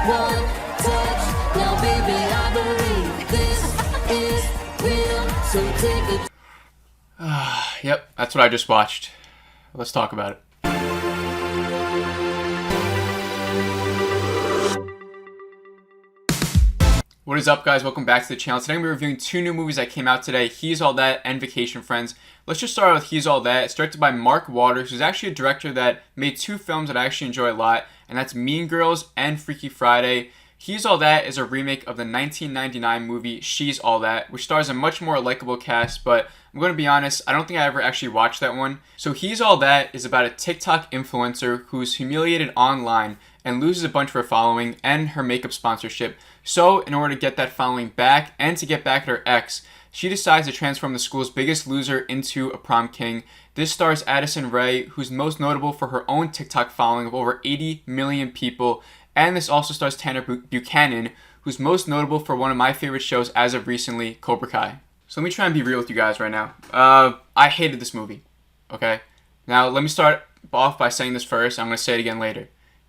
one touch. Now, baby, I believe this is real. So take it. Yep, that's what I just watched. Let's talk about it. What is up, guys? Welcome back to the channel. Today I'm going to be reviewing two new movies that came out today, He's All That and Vacation Friends. Let's just start with He's All That. It's directed by Mark Waters, who's actually a director that made two films that I actually enjoy a lot, and that's Mean Girls and Freaky Friday. He's All That is a remake of the 1999 movie She's All That, which stars a much more likable cast, but I'm going to be honest, I don't think I ever actually watched that one. So He's All That is about a TikTok influencer who's humiliated online and loses a bunch of her following and her makeup sponsorship. So in order to get that following back and to get back at her ex, she decides to transform the school's biggest loser into a prom king. This stars Addison Rae, who's most notable for her own TikTok following of over 80 million people. And this also stars Tanner Buchanan, who's most notable for one of my favorite shows as of recently, Cobra Kai. So let me try and be real with you guys right now. I hated this movie, okay? Now, let me start off by saying this first. I'm going to say it again later.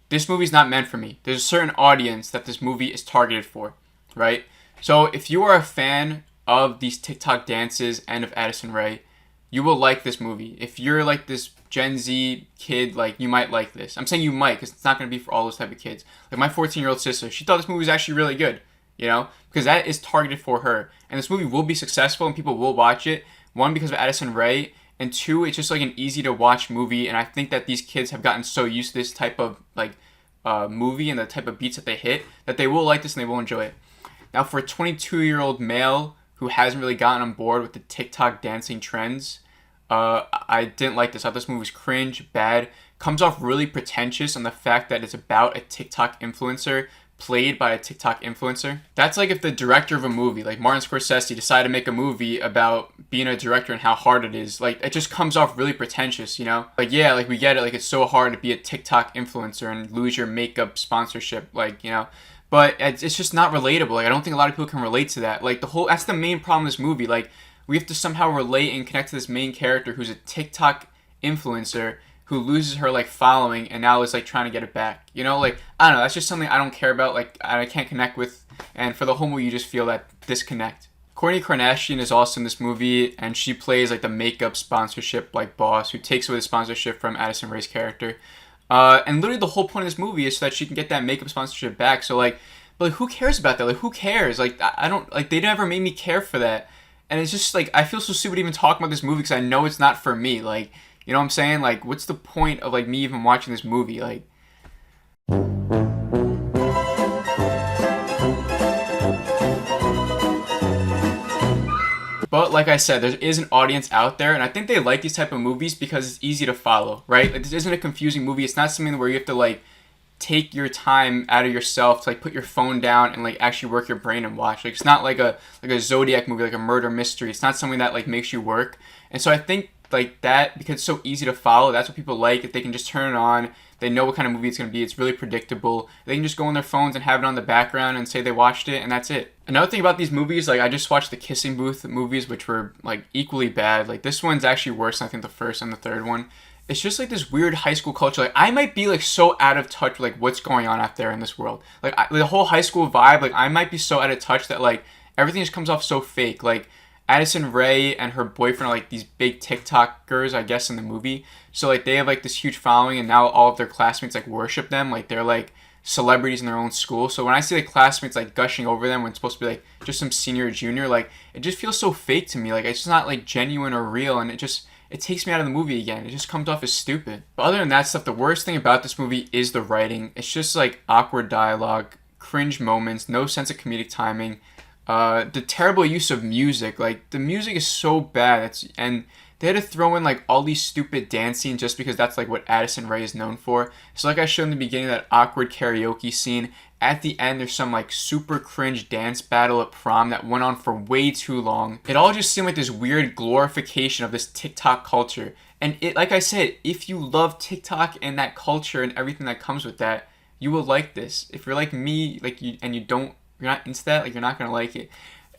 This movie's not meant for me. There's a certain audience that this movie is targeted for, right? So if you are a fan of these TikTok dances and of Addison Rae, you will like this movie. If you're like this Gen Z kid, like, you might like this. I'm saying you might, because it's not going to be for all those type of kids. Like my 14-year-old sister, she thought this movie was actually really good, you know? Because that is targeted for her. And this movie will be successful and people will watch it. One, because of Addison Rae. And two, it's just like an easy to watch movie, and I think that these kids have gotten so used to this type of like movie and the type of beats that they hit that they will like this and they will enjoy it. Now, for a 22-year-old male who hasn't really gotten on board with the TikTok dancing trends, I didn't like this. I thought this movie was cringe, bad, comes off really pretentious on the fact that it's about a TikTok influencer played by a TikTok influencer. That's like if the director of a movie, like Martin Scorsese, decided to make a movie about being a director and how hard it is. Like, it just comes off really pretentious, you know? Like, yeah, like, we get it. Like, it's so hard to be a TikTok influencer and lose your makeup sponsorship, like, you know? But it's just not relatable. Like, I don't think a lot of people can relate to that. Like, that's the main problem with this movie. Like, we have to somehow relate and connect to this main character who's a TikTok influencer who loses her, like, following and now is, like, trying to get it back. You know, like, I don't know, that's just something I don't care about, like, I can't connect with, and for the whole movie, you just feel that disconnect. Kourtney Kardashian is also in this movie, and she plays, like, the makeup sponsorship, like, boss who takes away the sponsorship from Addison Rae's character. And literally the whole point of this movie is so that she can get that makeup sponsorship back, so, like, but, like, who cares about that? Like, who cares? Like, I don't, like, they never made me care for that, and it's just, like, I feel so stupid even talking about this movie because I know it's not for me, like, you know what I'm saying? Like, what's the point of, like, me even watching this movie? Like, but like I said, there is an audience out there, and I think they like these type of movies because it's easy to follow, right? Like, this isn't a confusing movie. It's not something where you have to, like, take your time out of yourself to, like, put your phone down and, like, actually work your brain and watch. Like, it's not like a Zodiac movie, like a murder mystery. It's not something that, like, makes you work. And so I think, like, that, because it's so easy to follow, that's what people like. If they can just turn it on, they know what kind of movie it's going to be, it's really predictable. They can just go on their phones and have it on the background and say they watched it, and that's it. Another thing about these movies, like, I just watched the Kissing Booth movies, which were, like, equally bad. Like, this one's actually worse than I think the first and the third one. It's just, like, this weird high school culture. Like, I might be, like, so out of touch with, like, what's going on out there in this world. Like, the whole high school vibe, like, I might be so out of touch that, like, everything just comes off so fake. Like, Addison Rae and her boyfriend are, like, these big TikTokers, I guess, in the movie. So, like, they have, like, this huge following, and now all of their classmates, like, worship them. Like, they're, like, celebrities in their own school. So when I see, like, classmates, like, gushing over them when it's supposed to be, like, just some senior or junior, like, it just feels so fake to me. Like, it's just not, like, genuine or real, and it takes me out of the movie again. It just comes off as stupid. But other than that stuff, the worst thing about this movie is the writing. It's just, like, awkward dialogue, cringe moments, no sense of comedic timing. The terrible use of music, like, the music is so bad, and they had to throw in, like, all these stupid dance scenes just because that's, like, what Addison Rae is known for. So, like I showed in the beginning, that awkward karaoke scene, at the end, there's some, like, super cringe dance battle at prom that went on for way too long. It all just seemed like this weird glorification of this TikTok culture. And it, like I said, if you love TikTok and that culture and everything that comes with that, you will like this. If you're like me, like, you're not into that, like, you're not gonna like it.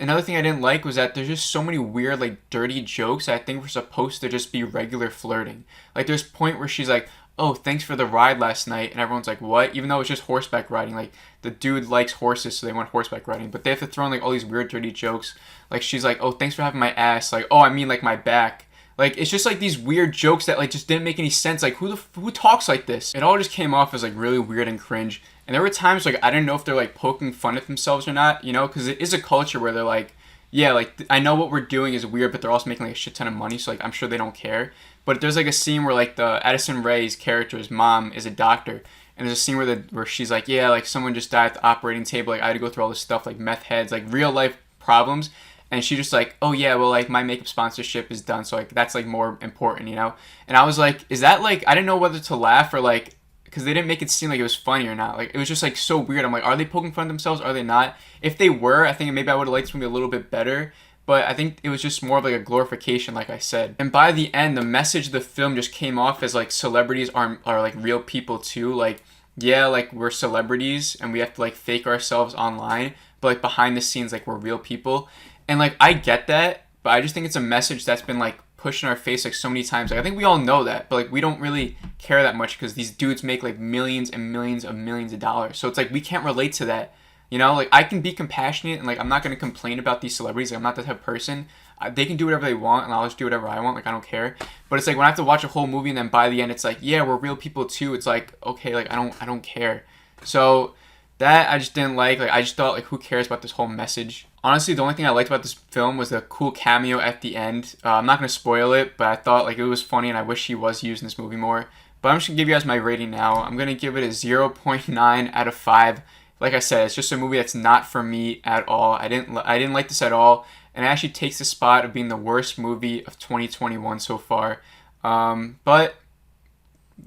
Another thing I didn't like was that there's just so many weird, like, dirty jokes that I think were supposed to just be regular flirting. Like, there's a point where she's like, oh, thanks for the ride last night. And everyone's like, what? Even though it's just horseback riding. Like, the dude likes horses, so they went horseback riding. But they have to throw in, like, all these weird, dirty jokes. Like, she's like, oh, thanks for having my ass. Like, oh, I mean, like, my back. Like, it's just, like, these weird jokes that, like, just didn't make any sense. Like, who talks like this? It all just came off as, like, really weird and cringe. And there were times, like, I didn't know if they're, like, poking fun at themselves or not, you know? Because it is a culture where they're like, yeah, like, I know what we're doing is weird, but they're also making, like, a shit ton of money, so, like, I'm sure they don't care. But there's, like, a scene where, like, the Addison Rae's character's mom is a doctor, and there's a scene where she's like, yeah, like, someone just died at the operating table, like, I had to go through all this stuff, like, meth heads, like, real-life problems, and she just like, oh, yeah, well, like, my makeup sponsorship is done, so, like, that's, like, more important, you know? And I was like, is that, like, I didn't know whether to laugh or, like, because they didn't make it seem like it was funny or not. Like, it was just, like, so weird. I'm like, are they poking fun at themselves? Are they not? If they were, I think maybe I would have liked this movie a little bit better. But I think it was just more of, like, a glorification, like I said. And by the end, the message of the film just came off as, like, celebrities are like, real people, too. Like, yeah, like, we're celebrities, and we have to, like, fake ourselves online. But, like, behind the scenes, like, we're real people. And, like, I get that, but I just think it's a message that's been, like, pushed in our face, like, so many times. Like, I think we all know that, but, like, we don't really care that much because these dudes make, like, millions and millions of dollars. So it's like we can't relate to that. You know, like, I can be compassionate and, like, I'm not going to complain about these celebrities. Like, I'm not that type of person. They can do whatever they want and I'll just do whatever I want. Like, I don't care. But it's like when I have to watch a whole movie and then by the end it's like, yeah, we're real people too. It's like, okay, like, I don't care. So that I just didn't like. Like, I just thought, like, who cares about this whole message? Honestly, the only thing I liked about this film was the cool cameo at the end. I'm not going to spoil it, but I thought, like, it was funny and I wish he was used in this movie more. But I'm just going to give you guys my rating now. I'm going to give it a 0.9 out of 5. Like I said, it's just a movie that's not for me at all. I didn't like this at all, and it actually takes the spot of being the worst movie of 2021 so far. But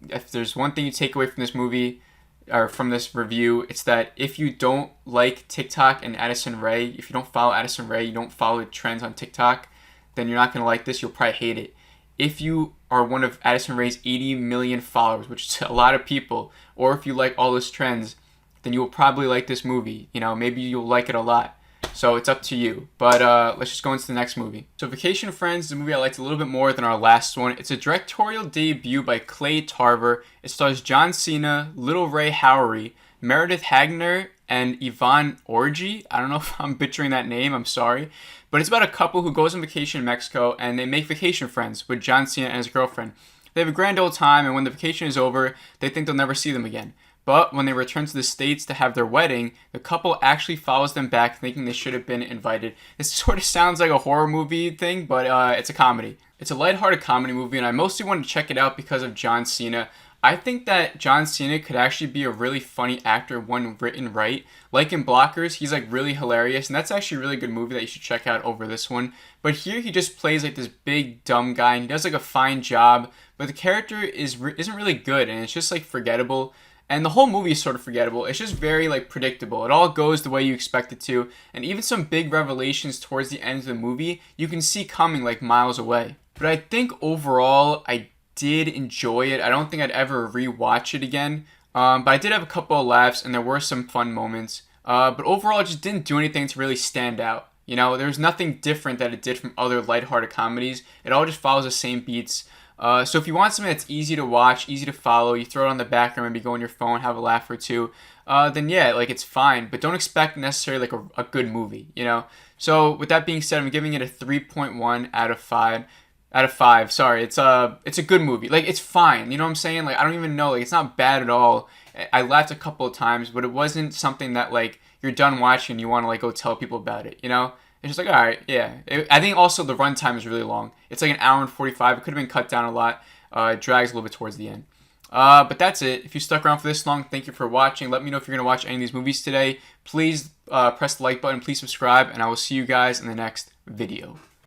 if there's one thing you take away from this movie, or from this review, it's that if you don't like TikTok and Addison Rae, if you don't follow Addison Rae, you don't follow trends on TikTok, then you're not going to like this. You'll probably hate it. If you are one of Addison Rae's 80 million followers, which is a lot of people, or if you like all those trends, then you will probably like this movie. You know, maybe you'll like it a lot. So it's up to you. But let's just go into the next movie. So Vacation Friends is a movie I liked a little bit more than our last one. It's a directorial debut by Clay Tarver. It stars John Cena, Little Ray Howery, Meredith Hagner, and Yvonne Orji. I don't know if I'm butchering that name. I'm sorry. But it's about a couple who goes on vacation in Mexico, and they make vacation friends with John Cena and his girlfriend. They have a grand old time, and when the vacation is over, they think they'll never see them again. But when they return to the States to have their wedding, the couple actually follows them back thinking they should have been invited. This sort of sounds like a horror movie thing, but it's a comedy. It's a lighthearted comedy movie, and I mostly wanted to check it out because of John Cena. I think that John Cena could actually be a really funny actor when written right. Like in Blockers, he's like really hilarious, and that's actually a really good movie that you should check out over this one. But here he just plays like this big dumb guy, and he does like a fine job, but the character isn't really good, and it's just like forgettable. And the whole movie is sort of forgettable. It's just very, like, predictable. It all goes the way you expect it to. And even some big revelations towards the end of the movie, you can see coming, like, miles away. But I think overall, I did enjoy it. I don't think I'd ever rewatch it again. But I did have a couple of laughs, and there were some fun moments. But overall, it just didn't do anything to really stand out. You know, there's nothing different that it did from other lighthearted comedies. It all just follows the same beats. So if you want something that's easy to watch, easy to follow, you throw it on the background, maybe go on your phone, have a laugh or two, then yeah, like, it's fine. But don't expect necessarily like a good movie, you know? So with that being said, I'm giving it a 3.1 out of 5. Out of 5, sorry. It's a good movie. Like, it's fine. You know what I'm saying? Like, I don't even know. Like, it's not bad at all. I laughed a couple of times, but it wasn't something that, like, you're done watching and you want to, like, go tell people about it, you know? It's just like, all right, yeah. I think also the runtime is really long. It's like an hour and 45. It could have been cut down a lot. It drags a little bit towards the end. But that's it. If you stuck around for this long, thank you for watching. Let me know if you're going to watch any of these movies today. Please press the like button. Please subscribe. And I will see you guys in the next video.